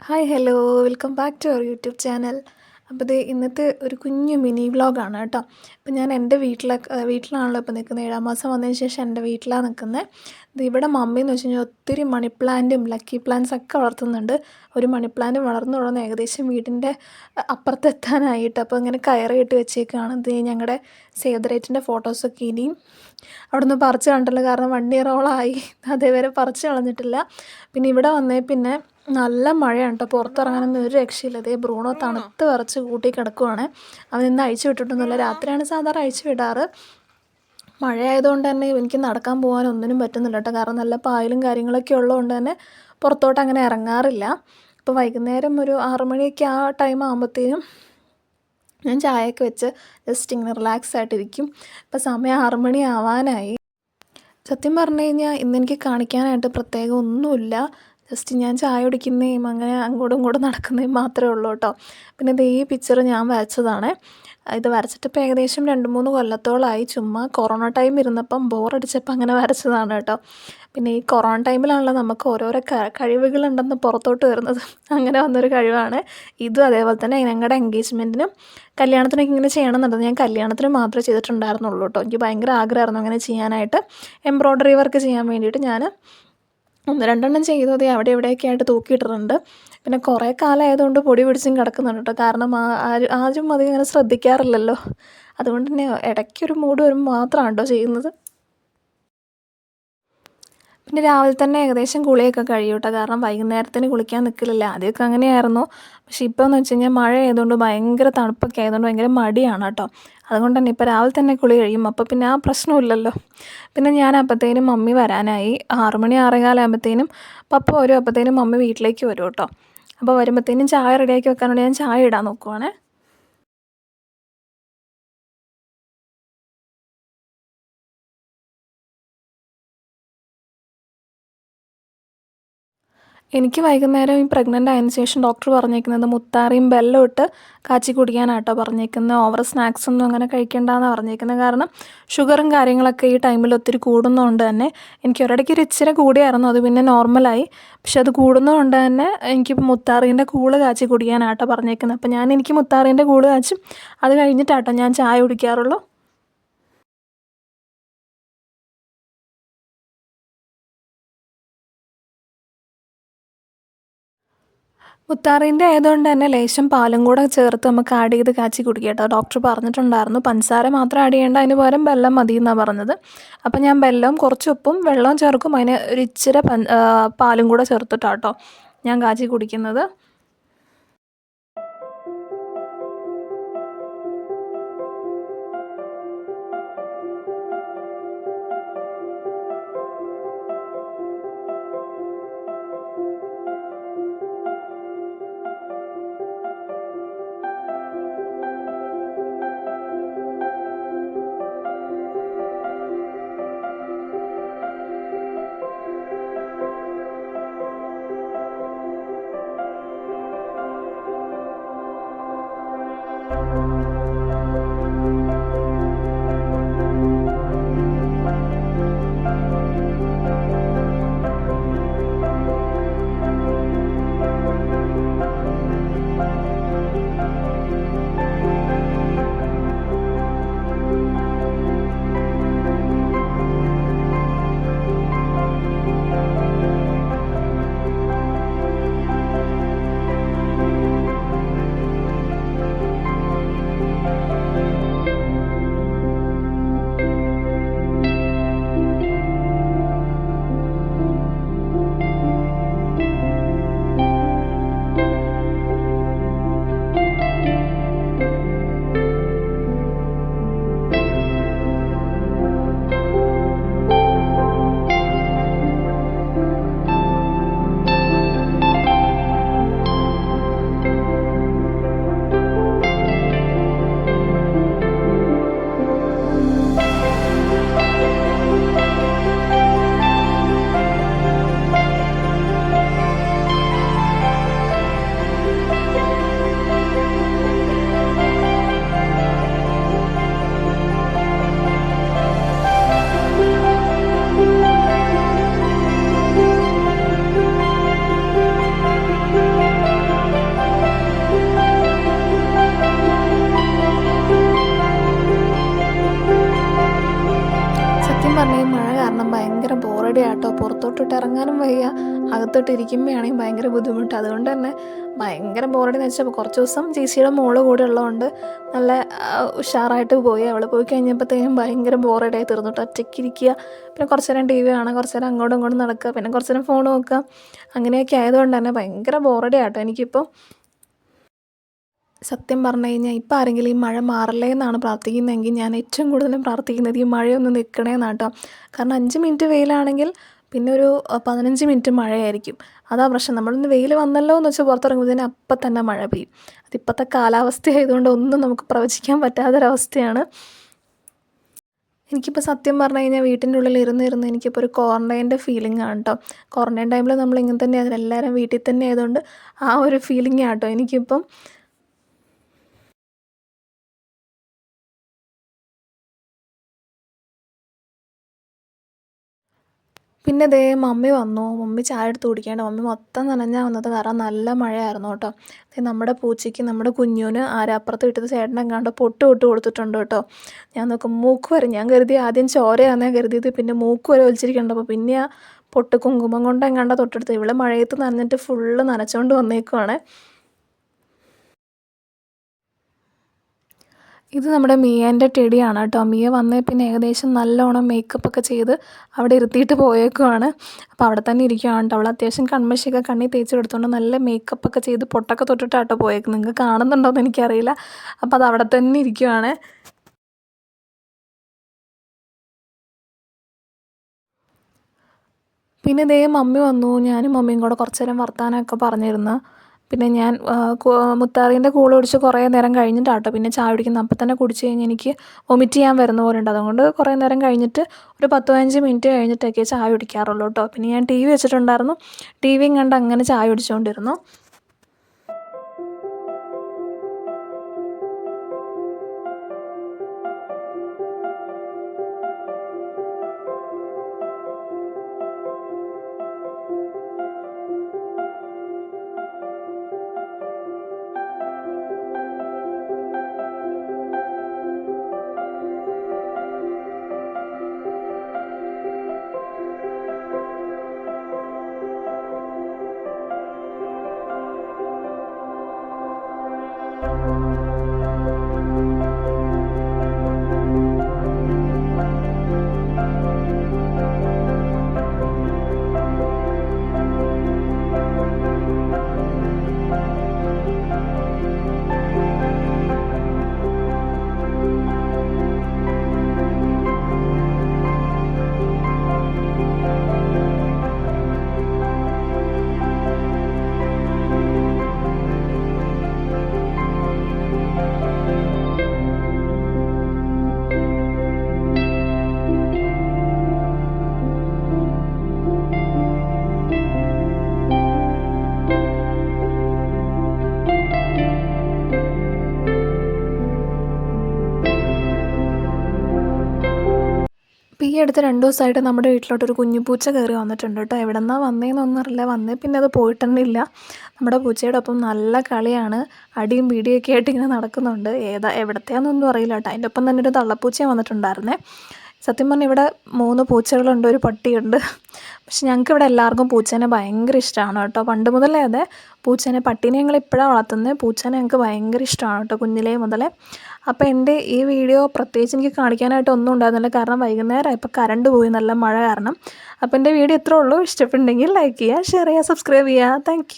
Hi hello welcome back to our YouTube channel. അപ്പോൾ ഇത് ഇന്നത്തെ ഒരു കുഞ്ഞു മിനി വ്ളോഗാണ് കേട്ടോ. അപ്പോൾ ഞാൻ എൻ്റെ വീട്ടിലാണല്ലോ ഇപ്പോൾ നിൽക്കുന്നത്. 7-ാം മാസം വന്നതിന് ശേഷം എൻ്റെ വീട്ടിലാണ് നിൽക്കുന്നത്. ഇത് ഇവിടെ മമ്മി എന്ന് വെച്ച് കഴിഞ്ഞാൽ ഒത്തിരി മണി പ്ലാന്റും ലക്കി പ്ലാന്റ്സ് ഒക്കെ വളർത്തുന്നുണ്ട്. ഒരു മണി പ്ലാന്റ് വളർന്ന് ഏകദേശം വീടിൻ്റെ അപ്പുറത്തെത്താനായിട്ട്. അപ്പോൾ ഇങ്ങനെ കയറിയിട്ട് വെച്ചേക്കാണ്. ഇത് ഞങ്ങളുടെ സേവ് ദ ഡേറ്റിൻ്റെ ഫോട്ടോസൊക്കെ ഇനിയും അവിടെ നിന്ന് പറിച്ച് കണ്ടല്ലോ, കാരണം 1 ഇയറോളമായി അതേവരെ പറിച്ച് കളഞ്ഞിട്ടില്ല. പിന്നെ ഇവിടെ വന്നേ പിന്നെ നല്ല മഴയാണ് കേട്ടോ. പുറത്തിറങ്ങാനൊന്നും ഒരു രക്ഷയില്ല. അതേ ബ്രൂണോ തണുത്ത് വിറച്ച് കൂട്ടി കിടക്കുവാണ്. അവൻ ഇന്ന് അഴിച്ചു വിട്ടിട്ടൊന്നുമില്ല. രാത്രിയാണ് സാധാരണ അഴിച്ചു വിടാറ്. മഴയായതുകൊണ്ട് തന്നെ എനിക്ക് നടക്കാൻ പോകാനൊന്നിനും പറ്റുന്നില്ല കേട്ടോ. കാരണം നല്ല പായലും കാര്യങ്ങളൊക്കെ ഉള്ളതുകൊണ്ട് തന്നെ പുറത്തോട്ട് അങ്ങനെ ഇറങ്ങാറില്ല. ഇപ്പോൾ വൈകുന്നേരം ഒരു 6 മണിയൊക്കെ ആ ടൈം ആകുമ്പോഴത്തേനും ഞാൻ ചായയൊക്കെ വെച്ച് ജസ്റ്റ് ഇങ്ങനെ റിലാക്സ് ആയിട്ടിരിക്കും. ഇപ്പോൾ സമയം 6 മണി ആവാനായി. സത്യം പറഞ്ഞു കഴിഞ്ഞാൽ ഇന്നെനിക്ക് കാണിക്കാനായിട്ട് പ്രത്യേകം ഒന്നുമില്ല. ജസ്റ്റ് ഞാൻ ചായ കുടിക്കുന്നതും അങ്ങനെ അങ്ങോട്ടും ഇങ്ങോട്ടും നടക്കുന്നതും മാത്രമേ ഉള്ളൂ കേട്ടോ. പിന്നെ ഇത് ഈ പിക്ചർ ഞാൻ വരച്ചതാണ്. ഇത് വരച്ചിട്ട് ഇപ്പോൾ ഏകദേശം 2-3 കൊല്ലത്തോളമായി. ചുമ്മാ കൊറോണ ടൈം ഇരുന്നപ്പം ബോറടിച്ചപ്പോൾ അങ്ങനെ വരച്ചതാണ് കേട്ടോ. പിന്നെ ഈ കൊറോണ ടൈമിലാണല്ലോ നമുക്ക് ഓരോരോ കഴിവുകളുണ്ടെന്ന് പുറത്തോട്ട് വരുന്നത്. അങ്ങനെ വന്നൊരു കഴിവാണ് ഇതും. അതേപോലെ തന്നെ ഞങ്ങളുടെ എൻഗേജ്മെൻറ്റിനും കല്യാണത്തിനൊക്കെ ഇങ്ങനെ ചെയ്യണമെന്നുണ്ടെന്ന് ഞാൻ കല്യാണത്തിന് മാത്രമേ ചെയ്തിട്ടുണ്ടായിരുന്നുള്ളൂ കേട്ടോ. എനിക്ക് ഭയങ്കര ആഗ്രഹമായിരുന്നു അങ്ങനെ ചെയ്യാനായിട്ട്. എംബ്രോയ്ഡറി വർക്ക് ചെയ്യാൻ വേണ്ടിയിട്ട് ഞാൻ 1-2 ചെയ്തത് അവിടെ ഇവിടെയൊക്കെ ആയിട്ട് തൂക്കിയിട്ടിട്ടുണ്ട്. പിന്നെ കുറേ കാലമായതുകൊണ്ട് പൊടി പിടിച്ചും കിടക്കുന്നുണ്ട് കേട്ടോ. കാരണം ആരും അധികം അങ്ങനെ ശ്രദ്ധിക്കാറില്ലല്ലോ. അതുകൊണ്ട് തന്നെ ഇടയ്ക്കൊരു മൂഡ് വരുമ്പോൾ മാത്രമാണ് കേട്ടോ ചെയ്യുന്നത്. പിന്നെ രാവിലെ തന്നെ ഏകദേശം കുളിയൊക്കെ കഴിയും കേട്ടോ. കാരണം വൈകുന്നേരത്തിന് കുളിക്കാൻ നിൽക്കലില്ല. ആദ്യമൊക്കെ അങ്ങനെയായിരുന്നു. പക്ഷേ ഇപ്പോൾ എന്ന് വെച്ച് കഴിഞ്ഞാൽ മഴ ആയതുകൊണ്ട് ഭയങ്കര തണുപ്പൊക്കെ ആയതുകൊണ്ട് ഭയങ്കര മടിയാണ് കേട്ടോ. അതുകൊണ്ട് തന്നെ ഇപ്പോൾ രാവിലെ തന്നെ കുളി കഴിയും. അപ്പോൾ പിന്നെ ആ പ്രശ്നമില്ലല്ലോ. പിന്നെ ഞാൻ അപ്പോഴത്തേനും മമ്മി വരാനായി. 6 മണി 6:15 ആകുമ്പോഴത്തേനും പപ്പ വരും. അപ്പോഴത്തേനും മമ്മി വീട്ടിലേക്ക് വരും കേട്ടോ. അപ്പോൾ വരുമ്പോഴത്തേനും ചായ റെഡിയാക്കി വെക്കാനുണ്ട്. ഞാൻ ചായ ഇടാൻ നോക്കുവാണേ. എനിക്ക് വൈകുന്നേരം ഈ പ്രഗ്നൻ്റ് ആയതിനു ശേഷം ഡോക്ടർ പറഞ്ഞേക്കുന്നത് മുത്താറിയും ബെല്ലവും ഇട്ട് കാച്ചി കുടിക്കാനാട്ടോ പറഞ്ഞേക്കുന്നത്. ഓവർ സ്നാക്സ് ഒന്നും അങ്ങനെ കഴിക്കേണ്ടെന്നാണ് പറഞ്ഞേക്കുന്നത്. കാരണം ഷുഗറും കാര്യങ്ങളൊക്കെ ഈ ടൈമിൽ ഒത്തിരി കൂടുന്നതുകൊണ്ട് തന്നെ എനിക്ക് ഒരിടയ്ക്ക് ഒരു ഇച്ചിരി കൂടിയായിരുന്നു. അത് പിന്നെ നോർമലായി. പക്ഷെ അത് കൂടുന്നതുകൊണ്ട് തന്നെ എനിക്കിപ്പോൾ മുത്താറീൻ്റെ കൂള് കാച്ചി കുടിക്കാനാട്ടോ പറഞ്ഞേക്കുന്നത്. അപ്പോൾ എനിക്ക് മുത്താറീൻ്റെ കൂള് കാച്ചും. അത് കഴിഞ്ഞിട്ടാട്ടോ ഞാൻ ചായ കുടിക്കാറുള്ളൂ. മുത്താറീൻ്റെ ആയതുകൊണ്ട് തന്നെ ലേശം പാലും കൂടെ ചേർത്ത് നമുക്ക് ആഡ് ചെയ്ത് കാച്ചി കുടിക്കാം കേട്ടോ. ഡോക്ടർ പറഞ്ഞിട്ടുണ്ടായിരുന്നു പഞ്ചസാര മാത്രം ആഡ് ചെയ്യേണ്ട, അതിന് പകരം വെള്ളം മതി എന്നാണ് പറഞ്ഞത്. അപ്പം ഞാൻ വെല്ലവും കുറച്ച് ഉപ്പും വെള്ളവും ചേർക്കും. അതിന് ഒരു ഇച്ചിരി പാലും കൂടെ ചേർത്തിട്ടാട്ടോ ഞാൻ കാച്ചി കുടിക്കുന്നത്. പുറത്തോട്ട് ഇറങ്ങാനും വയ്യ, അകത്തോട്ട് ഇരിക്കുമ്പോഴാണെങ്കിൽ ഭയങ്കര ബുദ്ധിമുട്ട്. അതുകൊണ്ട് തന്നെ ഭയങ്കര ബോറടി എന്ന് വെച്ചാൽ കുറച്ച് ദിവസം ചേച്ചിയുടെ മോള് കൂടെ ഉള്ളതുകൊണ്ട് നല്ല ഉഷാറായിട്ട് പോയി. അവൾ പോയി കഴിഞ്ഞപ്പോഴത്തേനും ഭയങ്കര ബോറടിയായി തീർന്നു കേട്ടോ. ഒറ്റയ്ക്ക് ഇരിക്കുക, പിന്നെ കുറച്ച് നേരം ടി വി കാണാം, കുറച്ച് നേരം അങ്ങോട്ടും ഇങ്ങോട്ടും നടക്കുക, പിന്നെ കുറച്ച് നേരം ഫോൺ നോക്കുക, അങ്ങനെയൊക്കെ ആയതുകൊണ്ട് തന്നെ ഭയങ്കര ബോറടിയാട്ടോ എനിക്കിപ്പോൾ. സത്യം പറഞ്ഞു കഴിഞ്ഞാൽ ഇപ്പോൾ ആരെങ്കിലും ഈ മഴ മാറല്ലേ എന്നാണ് പ്രാർത്ഥിക്കുന്നതെങ്കിൽ ഞാൻ ഏറ്റവും കൂടുതലും പ്രാർത്ഥിക്കുന്നത് ഈ മഴയൊന്ന് നിൽക്കണേ എന്നാണ് കേട്ടോ. കാരണം 5 മിനിറ്റ് വെയിലാണെങ്കിൽ പിന്നെ ഒരു 15 മിനിറ്റ് മഴയായിരിക്കും. അതാ പ്രശ്നം. നമ്മളിന്ന് വെയിൽ വന്നല്ലോ എന്ന് വെച്ചാൽ പുറത്തിറങ്ങുമ്പോഴത്തേന് അപ്പം തന്നെ മഴ പെയ്യും. അതിപ്പോഴത്തെ കാലാവസ്ഥ ആയതുകൊണ്ട് ഒന്നും നമുക്ക് പ്രവചിക്കാൻ പറ്റാത്തൊരവസ്ഥയാണ്. എനിക്കിപ്പോൾ സത്യം പറഞ്ഞു കഴിഞ്ഞാൽ വീട്ടിൻ്റെ ഉള്ളിൽ ഇരുന്ന് എനിക്കിപ്പോൾ ഒരു ക്വാറൻറ്റൈൻ്റെ ഫീലിംഗ് ആണ് കേട്ടോ. ക്വാറൻറ്റൈൻ ടൈമിൽ നമ്മൾ ഇങ്ങനെ തന്നെ ആയിരുന്നു, എല്ലാവരും വീട്ടിൽ തന്നെ ആയതുകൊണ്ട് ആ ഒരു ഫീലിംഗ് ആട്ടോ എനിക്കിപ്പം. പിന്നെ ദേ മമ്മി വന്നു. മമ്മി ചായ എടുത്ത് കുടിക്കാണ്ട് മമ്മി മൊത്തം നനഞ്ഞാൽ വന്നത്, കാരണം നല്ല മഴയായിരുന്നു കേട്ടോ. നമ്മുടെ പൂച്ചയ്ക്ക് നമ്മുടെ കുഞ്ഞുവിന് അപ്പുറത്ത് വീട്ടിൽ ചേട്ടനെങ്ങാണ്ട് പൊട്ട് കൊടുത്തിട്ടുണ്ട് കേട്ടോ. ഞാൻ നോക്കും മൂക്ക് വരെ, ഞാൻ കരുതി ആദ്യം ചോരയാണെന്നേ കരുതിയത്, പിന്നെ മൂക്ക് വരെ ഒലിച്ചിരിക്കണ്ടപ്പോൾ പിന്നെ ആ പൊട്ട് കുങ്കുമം കൊണ്ട് എങ്ങാണ്ട് തൊട്ടെടുത്ത്. ഇവള് മഴയത്ത് നനഞ്ഞിട്ട് ഫുള്ള് നനച്ചുകൊണ്ട് വന്നേക്കുവാണ്. ഇത് നമ്മുടെ മിയേൻ്റെ ടെഡിയാണ് കേട്ടോ. മിയ വന്നേ പിന്നെ ഏകദേശം നല്ലോണം മേക്കപ്പൊക്കെ ചെയ്ത് അവിടെ ഇരുത്തിയിട്ട് പോയേക്കുവാണ്. അപ്പോൾ അവിടെ തന്നെ ഇരിക്കുകയാണ് കേട്ടോ. അവൾ അത്യാവശ്യം കൺമഷിയൊക്കെ കണ്ണിൽ തേച്ച് കൊടുത്തുകൊണ്ട് നല്ല മേക്കപ്പൊക്കെ ചെയ്ത് പൊട്ടൊക്കെ തൊട്ടിട്ടാട്ടോ പോയേക്ക്. നിങ്ങൾക്ക് കാണുന്നുണ്ടോയെന്ന് എനിക്കറിയില്ല. അപ്പോൾ അത് അവിടെ തന്നെ ഇരിക്കുവാണ്. പിന്നെ ദേ മമ്മി വന്നു. ഞാനും മമ്മിയും കൂടെ കുറച്ച് നേരം വർത്താനമൊക്കെ പറഞ്ഞിരുന്നു. പിന്നെ ഞാൻ മുത്താറീൻ്റെ കൂള് കുടിച്ച് കുറേ നേരം കഴിഞ്ഞിട്ടാട്ടോ പിന്നെ ചായ കുടിക്കുന്നത്. അപ്പം തന്നെ കുടിച്ച് കഴിഞ്ഞാൽ എനിക്ക് വൊമിറ്റ് ചെയ്യാൻ വരുന്ന പോലെ ഉണ്ട്. അതുകൊണ്ട് കുറേ നേരം കഴിഞ്ഞിട്ട് ഒരു 10-15 മിനിറ്റ് കഴിഞ്ഞിട്ടൊക്കെ ചായ കുടിക്കാറുള്ളൂ കേട്ടോ. പിന്നെ ഞാൻ ടി വി വെച്ചിട്ടുണ്ടായിരുന്നു, ടി വിയും കണ്ട് അങ്ങനെ ചായ കുടിച്ചുകൊണ്ടിരുന്നു. ഇപ്പോൾ ഈ അടുത്ത 2 ദിവസമായിട്ട് നമ്മുടെ വീട്ടിലോട്ടൊരു കുഞ്ഞു പൂച്ച കയറി വന്നിട്ടുണ്ട് കേട്ടോ. എവിടെ നിന്നാണ് വന്നതെന്നൊന്നും അറിയില്ല. വന്നേ പിന്നെ അത് പോയിട്ടൊന്നുമില്ല. നമ്മുടെ പൂച്ചയുടെ ഒപ്പം നല്ല കളിയാണ്, അടിയും പിടിയൊക്കെ ആയിട്ട് ഇങ്ങനെ നടക്കുന്നുണ്ട്. എവിടത്തെയാണെന്നൊന്നും അറിയില്ല കേട്ടോ. അതിൻ്റെ ഒപ്പം തന്നെ ഒരു തള്ളപ്പൂച്ച വന്നിട്ടുണ്ടായിരുന്നേ. സത്യം പറഞ്ഞാൽ ഇവിടെ 3 പൂച്ചകളുണ്ട്, ഒരു പട്ടിയുണ്ട്. പക്ഷെ ഞങ്ങൾക്ക് ഇവിടെ എല്ലാവർക്കും പൂച്ചേനെ ഭയങ്കര ഇഷ്ടമാണ് കേട്ടോ. പണ്ട് മുതലേ അതെ, പൂച്ചേനെ, പട്ടീനെ ഞങ്ങൾ ഇപ്പോഴാണ് വളർത്തുന്നത്. പൂച്ചേനെ ഞങ്ങൾക്ക് ഭയങ്കര ഇഷ്ടമാണ് കേട്ടോ, കുഞ്ഞിലേ മുതലേ. അപ്പോൾ എൻ്റെ ഈ വീഡിയോ പ്രത്യേകിച്ച് എനിക്ക് കാണിക്കാനായിട്ട് ഒന്നും ഉണ്ടായിരുന്നില്ല, കാരണം വൈകുന്നേരം ഇപ്പോൾ കറണ്ട് പോയി, നല്ല മഴ കാരണം. അപ്പോൾ എൻ്റെ വീഡിയോ ഇത്രേ ഉള്ളൂ. ഇഷ്ടപ്പെട്ടുണ്ടെങ്കിൽ ലൈക്ക് ചെയ്യുക, ഷെയർ ചെയ്യുക, സബ്സ്ക്രൈബ് ചെയ്യുക. Thank you.